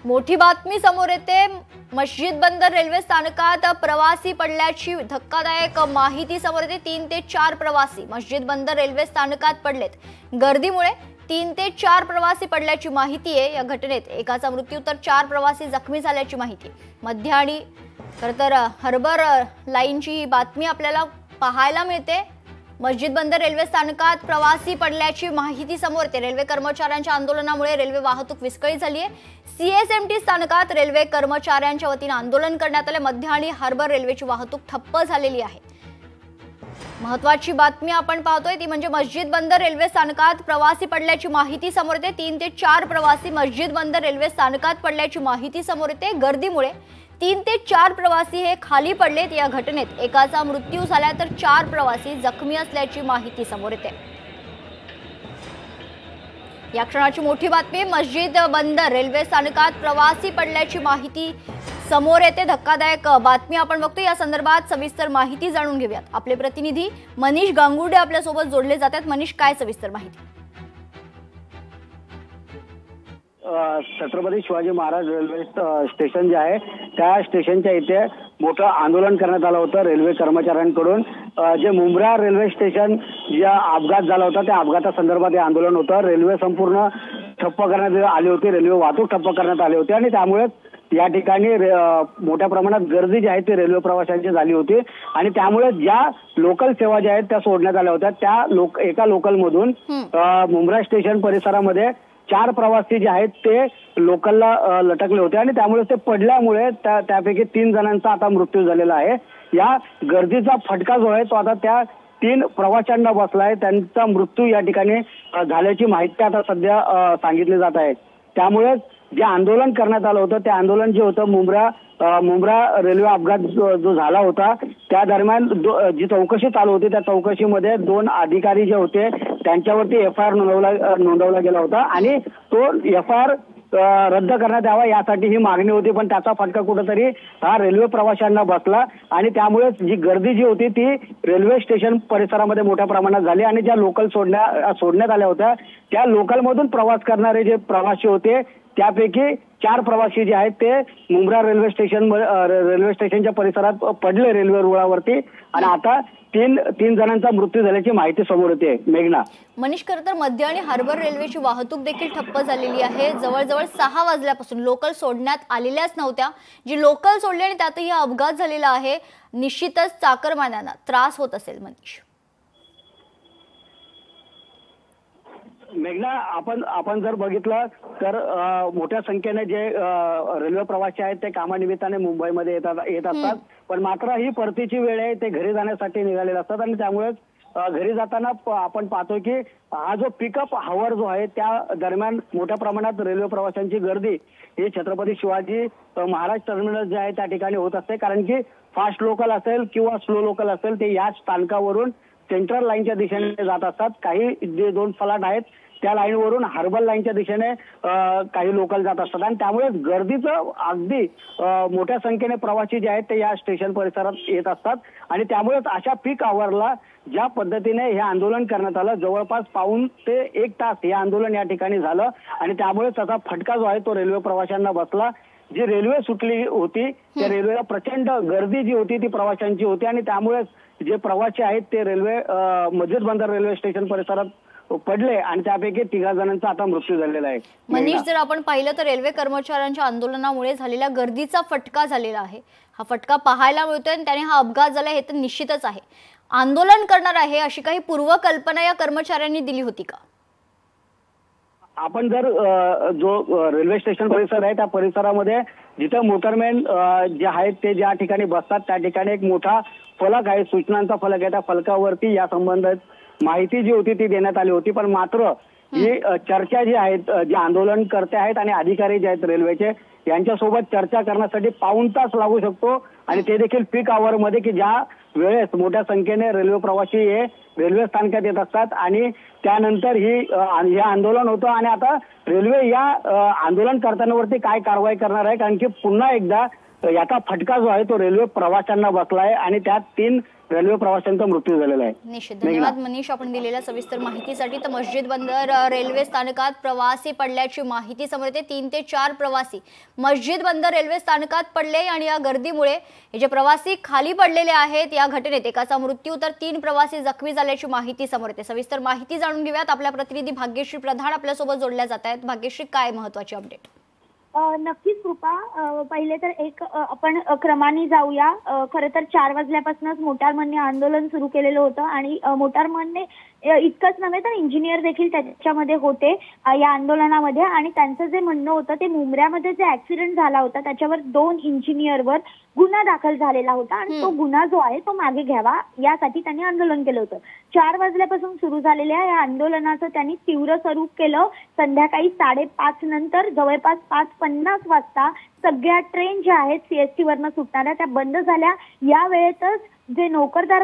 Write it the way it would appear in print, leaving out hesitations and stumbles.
मोठी बातमी समोर येते। मस्जिद बंदर रेल्वे स्थानकात प्रवासी पडल्याची धक्कादायक माहिती समोर येते। 3 ते 4 प्रवासी मस्जिद बंदर रेल्वे स्थानकात पडलेत। गर्दीमुळे 3 ते 4 प्रवासी पडल्याची माहिती आहे। या घटनेत एकाचा मृत्यू तर 4 प्रवासी जखमी झाल्याची माहिती। मध्य आणि खरतर हार्बर लाईनची ही बातमी आपल्याला पाहायला मिळते। मस्जिद बंदर रेल्वे स्थानकात प्रवासी पडल्याची माहिती समोर येते। रेल्वे कर्मचाऱ्यांच्या आंदोलनामुळे रेल्वे वाहतूक विस्कळीत झाली आहे। सीएसएमटी स्थानकात रेल्वे कर्मचाऱ्यांच्या वतीने आंदोलन करण्यात आले। मध्य आणि हार्बर रेल्वेची वाहतूक ठप्प झालेली आहे। महत्त्वाची बातमी आपण पाहतोय ती म्हणजे मस्जिद बंदर रेल्वे स्थानकात प्रवासी पडल्याची माहिती समोर येते। 3 ते 4 प्रवासी मस्जिद बंदर रेल्वे स्थानकात पडल्याची माहिती समोर येते। गर्दीमुळे 3 ते 4 प्रवासी हे खाली पडलेत। या घटनेत एकाचा मृत्यू झाला तर 4 प्रवासी जखमी असल्याची माहिती समोर येते। या क्षणाची मोठी बातमी, मस्जिद बंदर रेल्वे स्थानकात प्रवासी पडल्याची माहिती समोर येते। धक्कादायक बातमी आपण बघतो। या संदर्भात सविस्तर माहिती जाणून घेऊयात। आपले प्रतिनिधी मनीष गांगुर्डे आपल्या सोबत जोडले जातात। मनीष, काय सविस्तर माहिती? छत्रपती शिवाजी महाराज रेल्वे स्टेशन जे आहे त्या स्टेशनच्या इथे मोठं आंदोलन करण्यात आलं होतं रेल्वे कर्मचाऱ्यांकडून। जे मुंब्रा रेल्वे स्टेशन ज्या अपघात झाला होता त्या अपघातासंदर्भात हे आंदोलन होतं। रेल्वे संपूर्ण ठप्प करण्यात आली होती, रेल्वे वाहतूक ठप्प करण्यात आली होती आणि त्यामुळे या ठिकाणी मोठ्या प्रमाणात गर्दी जी आहे ती रेल्वे प्रवाशांची झाली होती आणि त्यामुळे ज्या लोकल सेवा ज्या आहेत त्या सोडण्यात आल्या होत्या। त्या एका लोकलमधून मुंब्रा स्टेशन परिसरामध्ये 4 प्रवासी जे आहेत ते लोकलला लटकले होते आणि त्यामुळे ते पडल्यामुळे त्यापैकी 3 जणांचा आता मृत्यू झालेला आहे। या गर्दीचा फटका जो आहे तो आता त्या 3 प्रवाशांना बसलाय। त्यांचा मृत्यू या ठिकाणी झाल्याची माहिती आता सध्या सांगितली जात आहे। त्यामुळे जे आंदोलन करण्यात आलं होतं ते आंदोलन जे होतं मुंब्रा रेल्वे अपघात जो झाला होता त्या दरम्यान जी चौकशी चालू होती त्या चौकशीमध्ये 2 अधिकारी जे होते त्यांच्यावरती एफआयआर नोंदवला गेला होता आणि तो एफआयआर रद्द करण्यात यावा यासाठी ही मागणी होती। पण त्याचा फटका कुठेतरी हा रेल्वे प्रवाशांना बसला आणि त्यामुळे जी गर्दी जी होती ती रेल्वे स्टेशन परिसरामध्ये मोठ्या प्रमाणात झाली आणि ज्या लोकल सोडण्यात आल्या होत्या त्या लोकलमधून प्रवास करणारे जे प्रवासी होते त्यापैकी 4 प्रवासी जे आहेत ते मुंब्रा रेल्वे स्टेशनच्या परिसरात पडले रेल्वे रुळावरती आणि आता 3 जणांचा मृत्यू झाल्याची माहिती समोर येते। मेघना, मनीष, खरं तर मध्य आणि हार्बर रेल्वेची वाहतूक देखील ठप्प झालेली आहे। जवळजवळ 6 वाजल्यापासून लोकल सोडण्यात आलेल्याच नव्हत्या। जी लोकल सोडली आणि त्यातही हा अपघात झालेला आहे। निश्चितच चाकरमान्यांना त्रास होत असेल। मनीष, मेघना, आपण जर बघितलं तर मोठ्या संख्येने जे रेल्वे प्रवासी आहेत ते कामानिमित्ताने मुंबईमध्ये येत असतात। पण मात्र ही परतीची वेळ आहे, ते घरी जाण्यासाठी निघालेले असतात आणि त्यामुळे घरी जाताना आपण पाहतो की हा जो पिकअप हावर जो आहे त्या दरम्यान मोठ्या प्रमाणात रेल्वे प्रवाशांची गर्दी ही छत्रपती शिवाजी महाराज टर्मिनस जे आहे त्या ठिकाणी होत असते। कारण की फास्ट लोकल असेल किंवा स्लो लोकल असेल ते याच स्थानकावरून सेंट्रल लाईनच्या दिशेने जात असतात। काही जे 2 फलाट आहेत त्या लाईनवरून हार्बर लाईनच्या दिशेने काही लोकल जात असतात आणि त्यामुळे गर्दीचं अगदी मोठ्या संख्येने प्रवासी जे आहेत ते या स्टेशन परिसरात येत असतात आणि त्यामुळे अशा पीक आवरला ज्या पद्धतीने हे आंदोलन करण्यात आलं जवळपास पाऊण ते 1 तास हे आंदोलन या ठिकाणी झालं आणि त्यामुळे त्याचा फटका जो आहे तो रेल्वे प्रवाशांना बसला। जी रेल्वे सुटली होती त्या रेल्वेला प्रचंड गर्दी जी होती ती प्रवाशांची होती आणि त्यामुळे जे प्रवासी आहेत ते मस्जिद बंदर रेल्वे स्टेशन परिसरात पडले आणि त्यापैकी 3 जणांचा आता मृत्यू झालेला आहे। मनीष, जर आपण पाहिलं तर रेल्वे कर्मचाऱ्यांच्या आंदोलनामुळे झालेल्या गर्दीचा फटका झालेला आहे। हा फटका पाहायला मिळतोय आणि त्याने हा अपघात झाला हे तर निश्चितच आहे। आंदोलन करणार आहे अशी काही पूर्वकल्पना या कर्मचाऱ्यांनी दिली होती का? आपण जर जो रेल्वे स्टेशन परिसर आहे त्या परिसरामध्ये जिथे मोटरमॅन जे आहेत ते ज्या ठिकाणी बसतात त्या ठिकाणी एक मोठा फलक आहे, सूचनांचा फलक आहे। त्या फलकावरती या संबंधित माहिती जी होती ती देण्यात आली होती। पण मात्र ही चर्चा जी आहेत जे आंदोलनकर्ते आहेत आणि अधिकारी जे आहेत रेल्वेचे यांच्यासोबत चर्चा करण्यासाठी पाऊण तास लागू शकतो आणि ते देखील पीक आवर मध्ये की ज्या वेळेस मोठ्या संख्येने रेल्वे प्रवासी हे रेल्वे स्थानकात येत असतात आणि त्यानंतर हे आंदोलन होतं आणि आता रेल्वे या आंदोलन करतानावरती काय कारवाई करणार आहे कारण की पुन्हा एकदा याचा फटका जो आहे तो रेल्वे प्रवाशांना बसलाय आणि त्यात 3 रेल्वे प्रवाशांचा मृत्यू झालेला आहे. निश्चित. धन्यवाद मनीष, आपण दिलेल्या सविस्तर माहितीसाठी. तर मस्जिद बंदर रेल्वे स्थानकात प्रवासी पडल्याची माहिती समोर येते. 3 ते 4 प्रवासी मस्जिद बंदर रेल्वे स्थानकात पडले आणि या गर्दीमुळे हे जे प्रवासी खाली पडलेले आहेत या घटनेत एकाचा मृत्यू तर 3 प्रवासी जखमी झाल्याची माहिती समोर येते. सविस्तर माहिती जाणून घेऊयात. आपल्या प्रतिनिधी भाग्यश्री प्रधान आपल्यासोबत जोडल्या जात आहेत. भाग्यश्री, काय महत्त्वाची अपडेट? नक्कीच कृपा. पहिले तर आपण क्रमाने जाऊया. खरं तर 4 वाजल्यापासूनच मोटारमनने आंदोलन सुरू केलेलं होतं आणि मोटारमनने इतकंच नव्हे तर इंजिनियर देखील त्याच्यामध्ये होते या आंदोलनामध्ये. आणि त्यांचं जे म्हणणं होतं ते मुंब्र्यामध्ये जे ऍक्सिडेंट झाला होता त्याच्यावर 2 इंजिनियरवर गुन्हा दाखल झालेला होता आणि तो गुन्हा जो आहे तो मागे घ्यावा यासाठी त्यांनी आंदोलन केलं होतं. 4 वाजल्यापासून सुरू झालेल्या या आंदोलनाचं त्यांनी तीव्र स्वरूप केलं. संध्याकाळी 5:30 नंतर जवळपास 5:50 वाजता सगळ्या ट्रेन ज्या आहेत CST वरनं सुटणाऱ्या त्या बंद झाल्या. या वेळेतच जे नोकरदार